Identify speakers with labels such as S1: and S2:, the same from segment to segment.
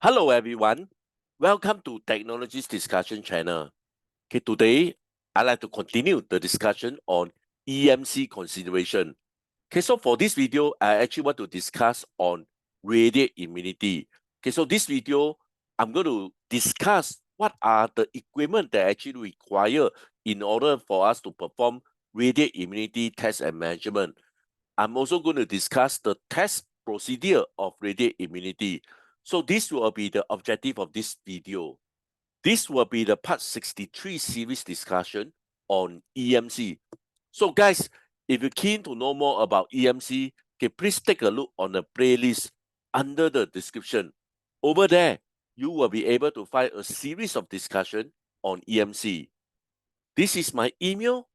S1: Hello everyone, welcome to Technologies Discussion channel. Okay, today I'd like to continue the discussion on EMC consideration. Okay, so for this video, I actually want to discuss on radiate immunity. Okay, so this video, I'm going to discuss what are the equipment that actually require in order for us to perform radiate immunity test and measurement. I'm also going to discuss the test procedure of radiate immunity. So this will be the objective of this video. This will be the part 63 series discussion on EMC. So guys, if you're keen to know more about EMC, okay, please take a look on the playlist under the description. Over there, you will be able to find a series of discussion on EMC. This is my email.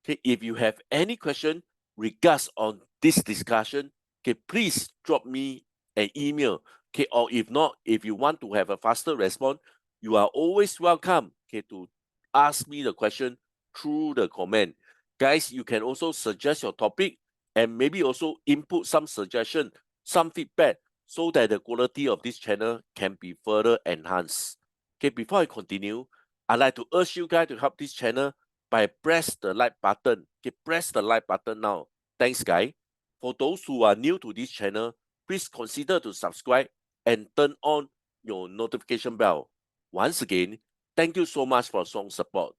S1: Okay, if you have any question regards on this discussion, okay, please drop me an email. Okay, or if not, if you want to have a faster response, you are always welcome, okay, to ask me the question through the comment. Guys, you can also suggest your topic and maybe also input some suggestion, some feedback, so that the quality of this channel can be further enhanced. Okay, before I continue, I'd like to urge you guys to help this channel by press the like button. Okay, press the like button now. Thanks, guys. For those who are new to this channel, please consider to subscribe and turn on your notification bell. Once again, thank you so much for strong support.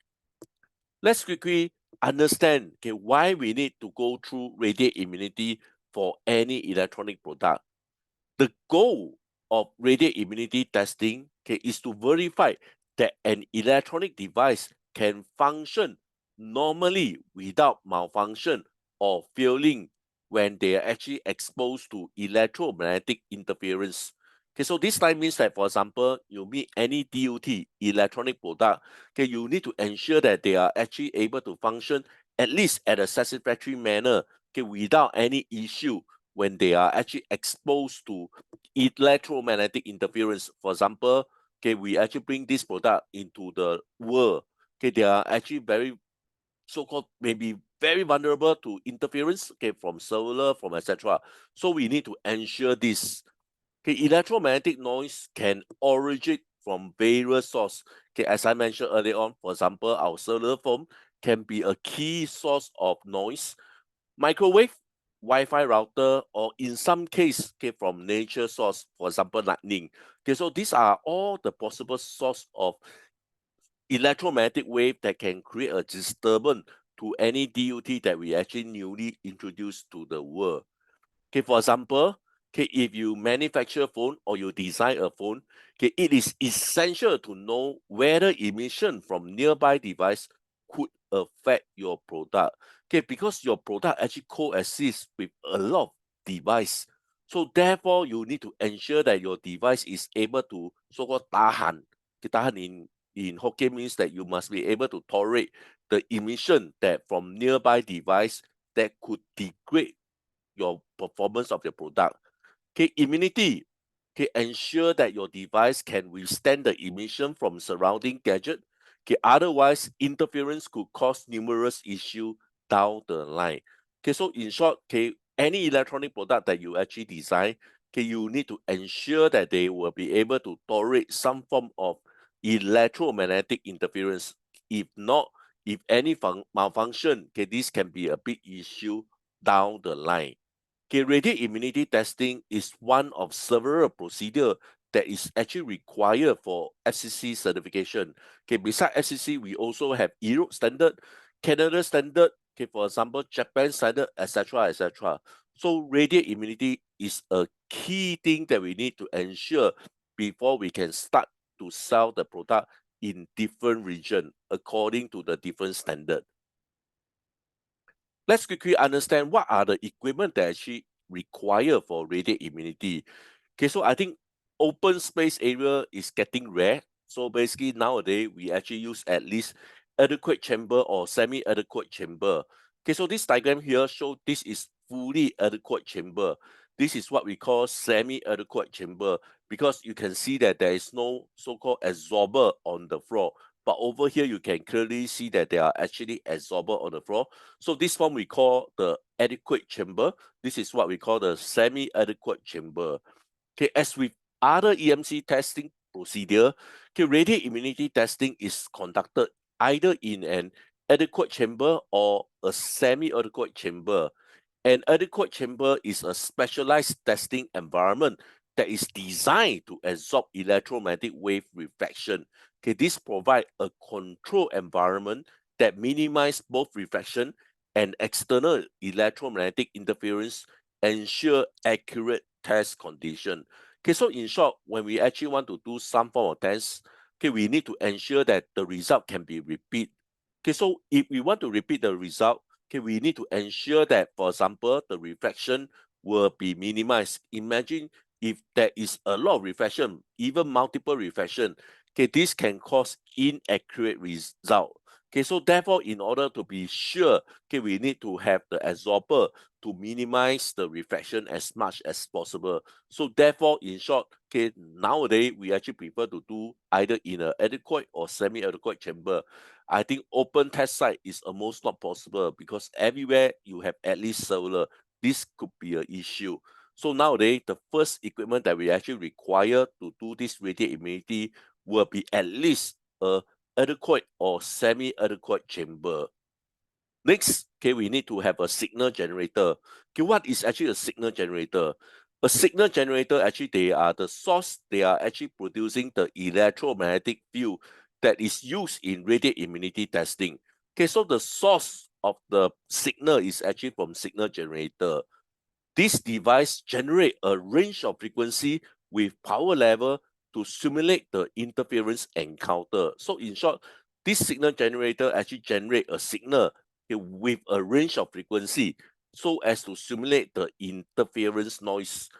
S1: Let's quickly understand, okay, why we need to go through radiate immunity for any electronic product. The goal of radiate immunity testing, okay, is to verify that an electronic device can function normally without malfunction or failing when they are actually exposed to electromagnetic interference. Okay, so this time means that, for example, you meet any DUT electronic product, okay, you need to ensure that they are actually able to function at least at a satisfactory manner, okay, without any issue when they are actually exposed to electromagnetic interference. For example, okay, we actually bring this product into the world. Okay, they are actually very so-called maybe very vulnerable to interference, okay, from cellular, from etc. So we need to ensure this. Okay, electromagnetic noise can originate from various sources. Okay, as I mentioned earlier on, for example, our cellular phone can be a key source of noise. Microwave, Wi-Fi router, or in some case, okay, from nature source, for example, lightning. Okay, so these are all the possible source of electromagnetic wave that can create a disturbance to any DUT that we actually newly introduced to the world. Okay, for example, okay, if you manufacture a phone or you design a phone, okay, it is essential to know whether emission from nearby device could affect your product. Okay, because your product actually coexists with a lot of device. So therefore, you need to ensure that your device is able to so-called tahan. Okay, tahan in Hokkien means that you must be able to tolerate the emission that from nearby device that could degrade your performance of your product. Okay, immunity. Okay, ensure that your device can withstand the emission from surrounding gadget. Okay, otherwise interference could cause numerous issues down the line. Okay, so in short, okay, any electronic product that you actually design, okay, you need to ensure that they will be able to tolerate some form of electromagnetic interference. If not, if any malfunction, okay, this can be a big issue down the line. Okay, radiate immunity testing is one of several procedures that is actually required for FCC certification. Okay, besides FCC, we also have Europe standard, Canada standard, okay, for example, Japan standard, etc., etc. So radiate immunity is a key thing that we need to ensure before we can start to sell the product in different region according to the different standard. Let's quickly understand what are the equipment that actually require for radiate immunity. Okay, so I think open space area is getting rare. So basically nowadays we actually use at least adequate chamber or semi-adequate chamber. Okay, so this diagram here shows this is fully adequate chamber. This is what we call semi-adequate chamber because you can see that there is no so-called absorber on the floor. But over here, you can clearly see that there are actually absorber on the floor. So this form we call the adequate chamber. This is what we call the semi-adequate chamber. Okay, as with other EMC testing procedure, okay, radiate immunity testing is conducted either in an adequate chamber or a semi-adequate chamber. An adequate chamber is a specialized testing environment that is designed to absorb electromagnetic wave reflection. Okay, this provides a control environment that minimizes both reflection and external electromagnetic interference, ensure accurate test condition. Okay, so in short, when we actually want to do some form of test, okay, we need to ensure that the result can be repeated. Okay, so if we want to repeat the result, okay, we need to ensure that, for example, the reflection will be minimized. Imagine if there is a lot of reflection, even multiple reflection, okay, this can cause inaccurate result. Okay, so therefore, in order to be sure, okay, we need to have the absorber to minimize the reflection as much as possible. So therefore, in short, okay, nowadays we actually prefer to do either in an adequate or semi-adequate chamber. I think open test site is almost not possible because everywhere you have at least solar. This could be an issue. So nowadays, the first equipment that we actually require to do this radiant immunity will be at least a adequate or semi-adequate chamber. Next, okay, we need to have a signal generator. Okay, what is actually a signal generator? A signal generator, actually, they are the source, they are actually producing the electromagnetic field that is used in radiant immunity testing. Okay, so the source of the signal is actually from signal generator. This device generates a range of frequency with power level to simulate the interference encounter. So in short, this signal generator actually generates a signal with a range of frequency so as to simulate the interference noise.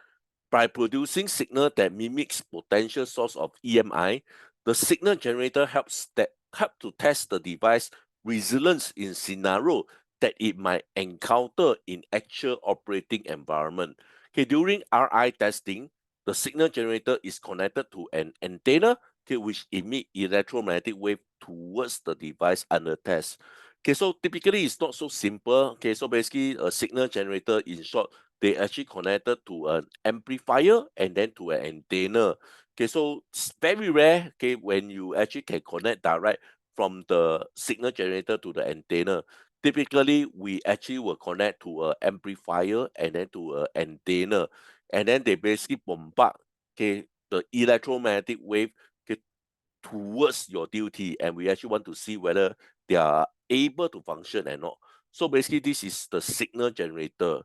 S1: By producing signal that mimics potential source of EMI, the signal generator help to test the device resilience in scenario that it might encounter in actual operating environment. Okay, during RI testing, the signal generator is connected to an antenna, okay, which emit electromagnetic wave towards the device under test. Okay, so typically it's not so simple. Okay, so basically a signal generator, in short, they actually connected to an amplifier and then to an antenna. Okay, so it's very rare, okay, when you actually can connect direct from the signal generator to the antenna. Typically, we actually will connect to an amplifier and then to an antenna, and then they basically bombard, okay, the electromagnetic wave, okay, towards your duty, and we actually want to see whether they are able to function or not. So basically, this is the signal generator.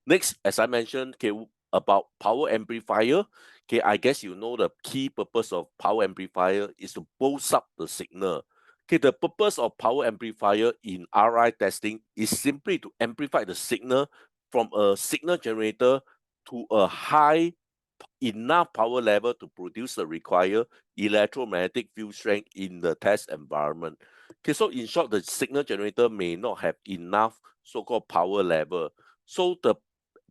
S1: Next, as I mentioned, okay, about power amplifier, okay, I guess you know the key purpose of power amplifier is to boost up the signal. Okay, the purpose of power amplifier in RI testing is simply to amplify the signal from a signal generator to a high enough power level to produce the required electromagnetic field strength in the test environment. Okay, so in short, the signal generator may not have enough so-called power level. So the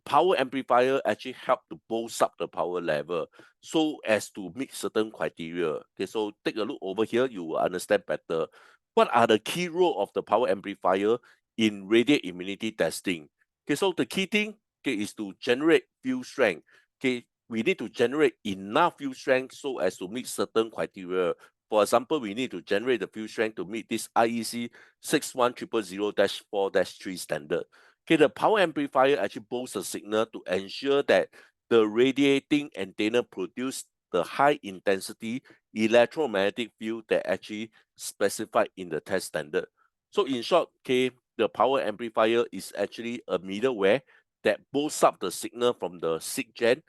S1: power amplifier actually help to boost up the power level so as to meet certain criteria. Okay, so take a look over here, you will understand better. What are the key role of the power amplifier in radiant immunity testing? Okay, so the key thing, okay, is to generate field strength. Okay, we need to generate enough field strength so as to meet certain criteria. For example, we need to generate the field strength to meet this IEC 61000-4-3 standard. Okay, the power amplifier actually boosts the signal to ensure that the radiating antenna produce the high intensity electromagnetic field that actually specified in the test standard. So in short, okay, the power amplifier is actually a middleware that boosts up the signal from the SIGGEN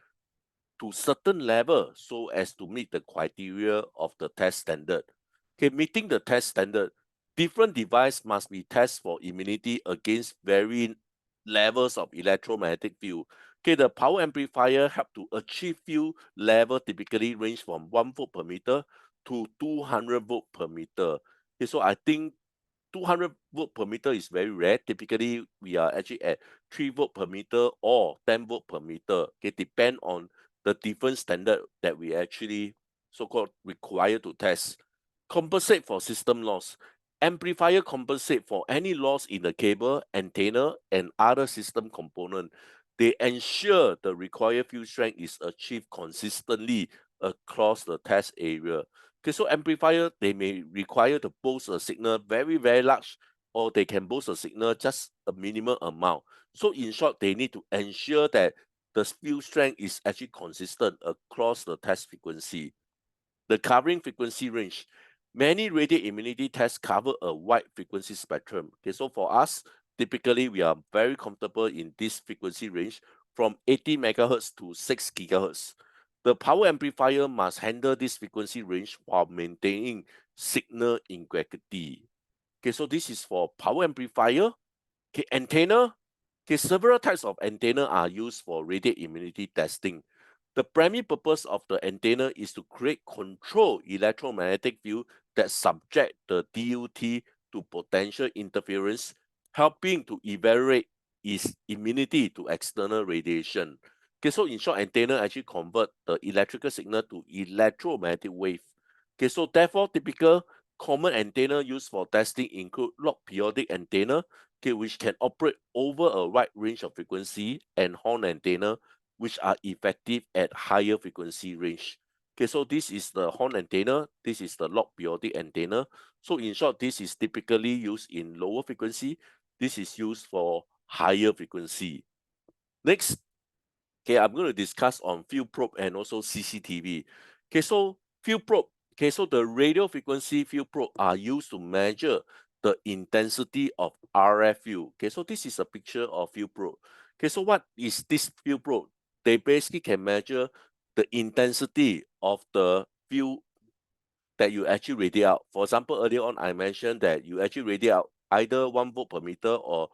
S1: to certain level so as to meet the criteria of the test standard. Okay, meeting the test standard, different device must be tested for immunity against varying levels of electromagnetic field. Okay, the power amplifier help to achieve field level typically range from 1 volt per meter to 200 volt per meter. Okay, so I think 200 volt per meter is very rare. Typically, we are actually at 3 volt per meter or 10 volt per meter. Okay, depend on the different standard that we actually so-called require to test. Compensate for system loss. Amplifier compensate for any loss in the cable, antenna, and other system component. they ensure the required field strength is achieved consistently across the test area. Okay, so amplifier, they may require to boast a signal very, very large, or they can boast a signal just a minimal amount. So in short, they need to ensure that the field strength is actually consistent across the test frequency. The covering frequency range. Many radial immunity tests cover a wide frequency spectrum. Okay, so for us, typically we are very comfortable in this frequency range from 80 megahertz to 6 gigahertz. The power amplifier must handle this frequency range while maintaining signal integrity. Okay, so this is for power amplifier. Okay, antenna. Okay, several types of antenna are used for radial immunity testing. The primary purpose of the antenna is to create controlled electromagnetic field that subject the DUT to potential interference, helping to evaluate its immunity to external radiation. Okay, so in short, antenna actually convert the electrical signal to electromagnetic wave. Okay, so therefore, typical common antenna used for testing include log periodic antenna, okay, which can operate over a wide range of frequency, and horn antenna, which are effective at higher frequency range. Okay, so this is the horn antenna, this is the log periodic antenna. So in short, this is typically used in lower frequency, this is used for higher frequency. Next, okay, I'm going to discuss on field probe and also CCTV. Okay, so field probe, okay, so the radio frequency field probe are used to measure the intensity of RF field. Okay, so this is a picture of field probe. Okay, so what is this field probe? They basically can measure the intensity of the field that you actually radiate out. For example, earlier on, I mentioned that you actually radiate out either 1 volt per meter or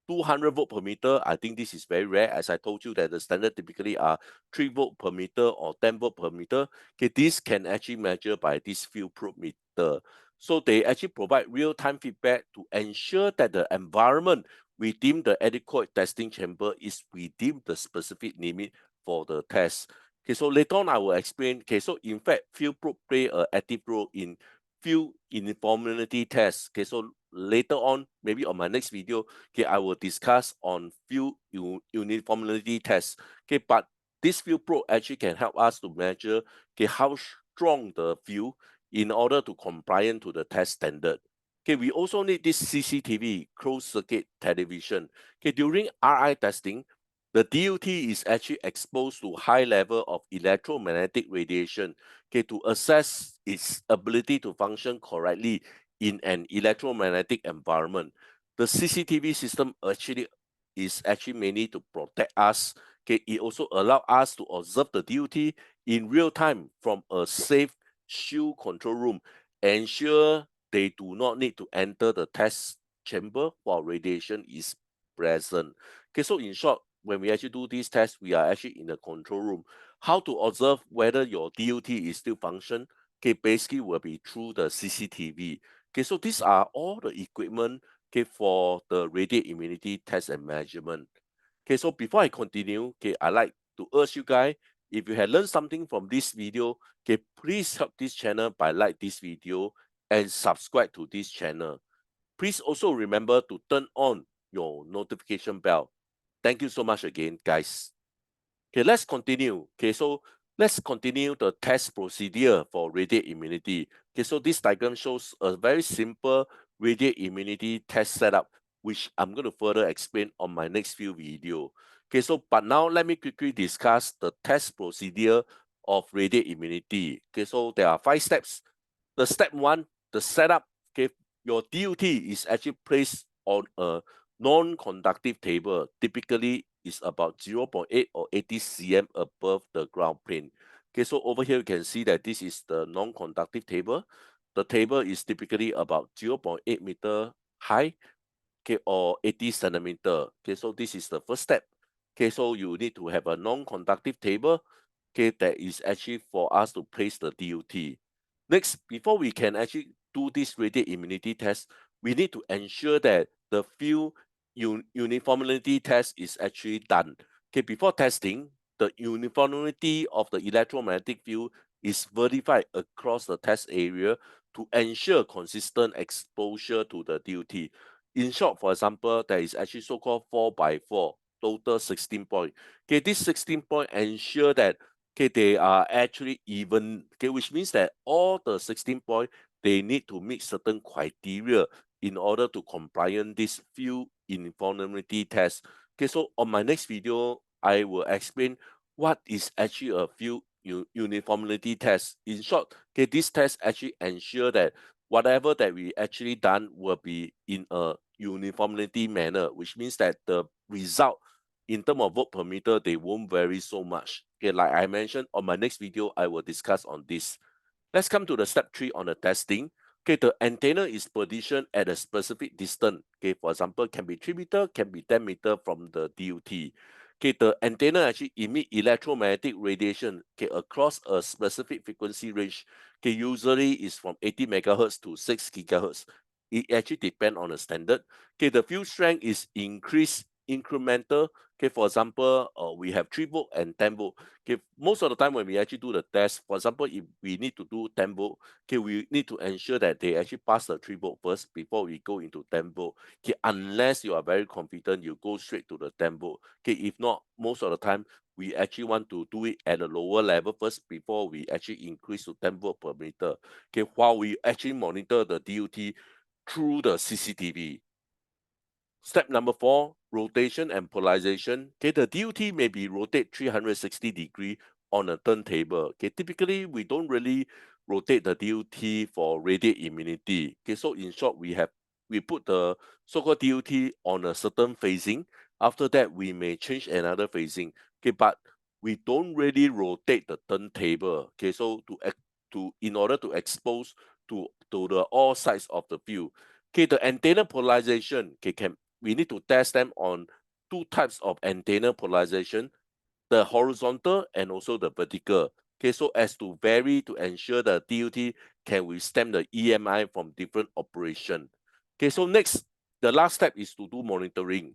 S1: 200 volt per meter. I think this is very rare. As I told you that the standard typically are 3 volt per meter or 10 volt per meter. Okay, this can actually measure by this field probe meter. So they actually provide real-time feedback to ensure that the environment within the adequate testing chamber is within the specific limit for the test. Okay, so later on I will explain. Okay, so in fact, field probe play an active role in field uniformity test. Okay, so later on, maybe on my next video, okay, I will discuss on field uniformity test. Okay, but this field probe actually can help us to measure, okay, how strong the field in order to compliant to the test standard. Okay, we also need this CCTV, closed circuit television. Okay, during RI testing, the DUT is actually exposed to high level of electromagnetic radiation, okay, to assess its ability to function correctly in an electromagnetic environment. The CCTV system actually is actually mainly to protect us. Okay, it also allows us to observe the DUT in real time from a safe shield control room, ensure they do not need to enter the test chamber while radiation is present. Okay, so in short, when we actually do this test, we are actually in the control room. How to observe whether your DUT is still function? Okay, basically will be through the CCTV. Okay, so these are all the equipment, okay, for the radiate immunity test and measurement. Okay, so before I continue, okay, I like to urge you guys, if you have learned something from this video, okay, please help this channel by like this video and subscribe to this channel. Please also remember to turn on your notification bell. Thank you so much again, guys. Okay, let's continue. Okay, so let's continue the test procedure for radiate immunity. Okay, so this diagram shows a very simple radiate immunity test setup, which I'm going to further explain on my next few video. Okay, so but now let me quickly discuss the test procedure of radiate immunity. Okay, so there are 5 steps. The step 1, the setup. Okay, your DUT is actually placed on a non-conductive table, typically is about 0.8 or 80 cm above the ground plane. Okay, so over here you can see that this is the non-conductive table. The table is typically about 0.8 meter high, okay, or 80 centimeter. Okay, so this is the first step. Okay, so you need to have a non-conductive table, okay, that is actually for us to place the DUT. Next, before we can actually do this radiate immunity test, we need to ensure that the field uniformity test is actually done. Okay, before testing, the uniformity of the electromagnetic field is verified across the test area to ensure consistent exposure to the DUT. In short, for example, there is actually so-called 4 by 4. total 16 point. Okay, this 16 point ensure that okay, they are actually even, okay, which means that all the 16 point, they need to meet certain criteria in order to compliant this field uniformity test. Okay, so on my next video, I will explain what is actually a field uniformity test. In short, okay, this test actually ensure that whatever that we actually done will be in a uniformity manner, which means that the result in terms of volt per meter, they won't vary so much. Okay, like I mentioned on my next video, I will discuss on this. Let's come to the step 3 on the testing. Okay, the antenna is positioned at a specific distance. Okay, for example, can be 3 meter, can be 10 meter from the DUT. Okay, the antenna actually emit electromagnetic radiation, okay, across a specific frequency range. Okay, usually is from 80 megahertz to 6 gigahertz. It actually depends on the standard. Okay, the field strength is increased incremental. Okay, for example, we have 3 volt and 10 volt. Okay, most of the time when we actually do the test, for example, if we need to do 10 volt, okay, we need to ensure that they actually pass the 3 volt first before we go into 10 volt. Okay, unless you are very confident, you go straight to the 10 volt. Okay, if not, most of the time, we actually want to do it at a lower level first before we actually increase to 10 volt per meter. Okay, while we actually monitor the DUT through the CCTV. Step number 4, rotation and polarization. Okay, the DUT may be rotate 360 degree on a turntable. Okay, typically we don't really rotate the DUT for radiate immunity. Okay, so in short, we put the so-called DUT on a certain phasing. After that, we may change another phasing. Okay, but we don't really rotate the turntable. Okay, so in order to expose to the all sides of the field. Okay, the antenna polarization, okay, we need to test them on 2 types of antenna polarization, the horizontal and also the vertical. Okay, so as to vary to ensure the DUT can withstand the EMI from different operation. Okay, so next, the last step is to do monitoring.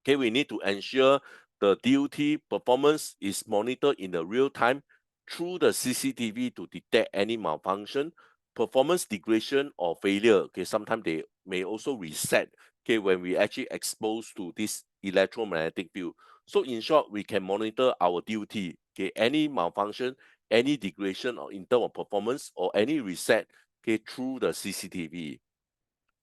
S1: Okay, we need to ensure the DUT performance is monitored in the real time through the CCTV to detect any malfunction, performance degradation or failure. Okay, sometimes they may also reset. Okay, when we actually expose to this electromagnetic field. So in short, we can monitor our DUT. Okay, any malfunction, any degradation or in terms of performance or any reset. Okay, through the CCTV.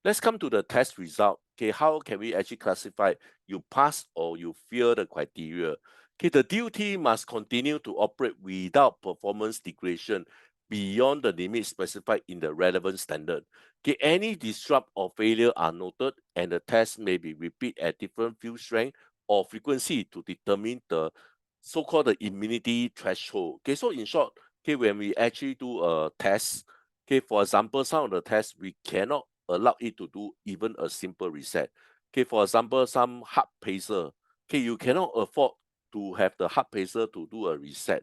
S1: Let's come to the test result. Okay, how can we actually classify you pass or you fail the criteria? Okay, the DUT must continue to operate without performance degradation beyond the limit specified in the relevant standard. Okay, any disrupt or failure are noted and the test may be repeated at different field strength or frequency to determine the so-called the immunity threshold. Okay, so in short, okay, when we actually do a test, okay, for example, some of the tests we cannot allow it to do even a simple reset. Okay, for example, some heart pacer. Okay, you cannot afford to have the heart pacer to do a reset.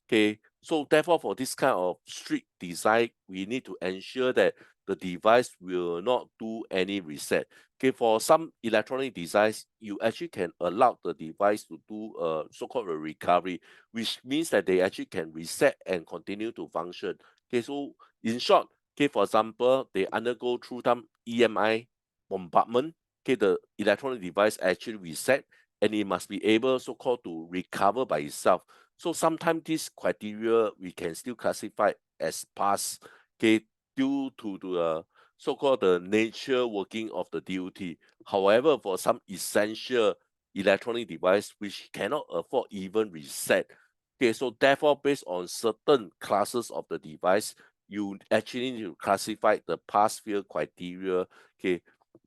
S1: Okay, so therefore for this kind of strict design, we need to ensure that the device will not do any reset. Okay, for some electronic device, you actually can allow the device to do a so-called a recovery, which means that they actually can reset and continue to function. Okay, so in short, okay, for example, they undergo through some EMI bombardment. Okay, the electronic device actually reset and it must be able so-called to recover by itself. So sometimes this criteria we can still classify as pass, okay, due to the so-called the nature working of the DUT. However, for some essential electronic device which cannot afford even reset, okay, so therefore based on certain classes of the device, you actually need to classify the pass fail criteria, okay,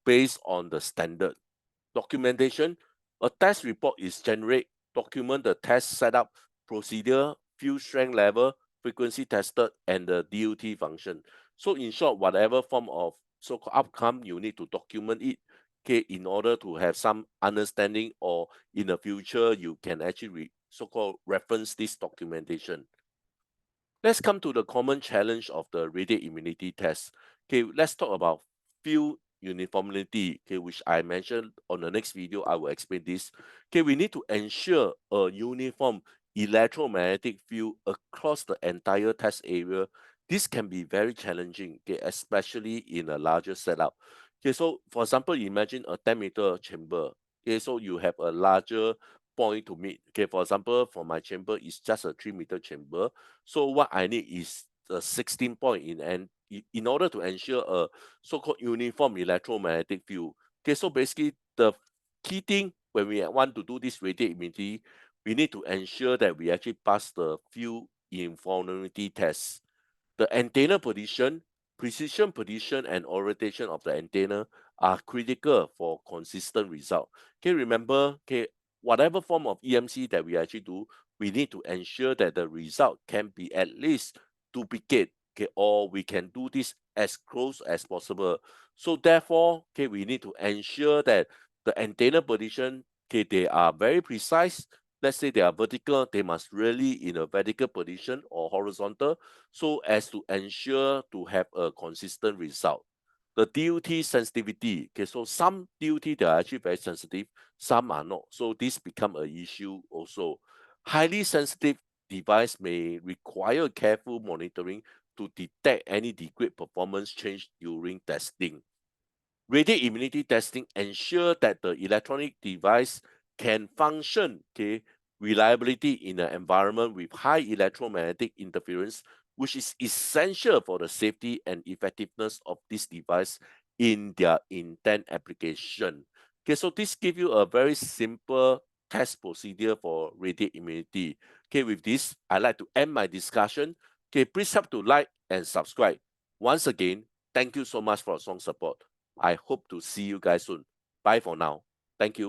S1: based on the standard. Documentation, a test report is generate, document the test setup, procedure, field strength level, frequency tested, and the DUT function. So in short, whatever form of so-called outcome, you need to document it, okay, in order to have some understanding or in the future, you can actually so-called reference this documentation. Let's come to the common challenge of the radiate immunity test. Okay, let's talk about field uniformity, okay, which I mentioned on the next video. I will explain this. Okay, we need to ensure a uniform electromagnetic field across the entire test area. This can be very challenging, okay, especially in a larger setup. Okay, so for example, imagine a 10-meter chamber. Okay, so you have a larger point to meet. Okay, for example, for my chamber is just a 3-meter chamber. So what I need is a 16 point in order to ensure a so-called uniform electromagnetic field. Okay, so basically the key thing when we want to do this radiated immunity, we need to ensure that we actually pass the field uniformity test. The antenna position, precision position, and orientation of the antenna are critical for consistent result. Okay, remember, okay, whatever form of EMC that we actually do, we need to ensure that the result can be at least duplicate, okay, or we can do this as close as possible. So therefore, okay, we need to ensure that the antenna position, okay, they are very precise. Let's say they are vertical, they must really in a vertical position or horizontal so as to ensure to have a consistent result. The DUT sensitivity, okay, so some DUT they are actually very sensitive, some are not. So this become an issue also. Highly sensitive device may require careful monitoring to detect any degrade performance change during testing. Radiated immunity testing ensure that the electronic device can function, okay, reliability in an environment with high electromagnetic interference, which is essential for the safety and effectiveness of this device in their intent application. Okay, so this gives you a very simple test procedure for radiated immunity. Okay, with this, I'd like to end my discussion. Okay, please help to like and subscribe. Once again, thank you so much for your strong support. I hope to see you guys soon. Bye for now. Thank you.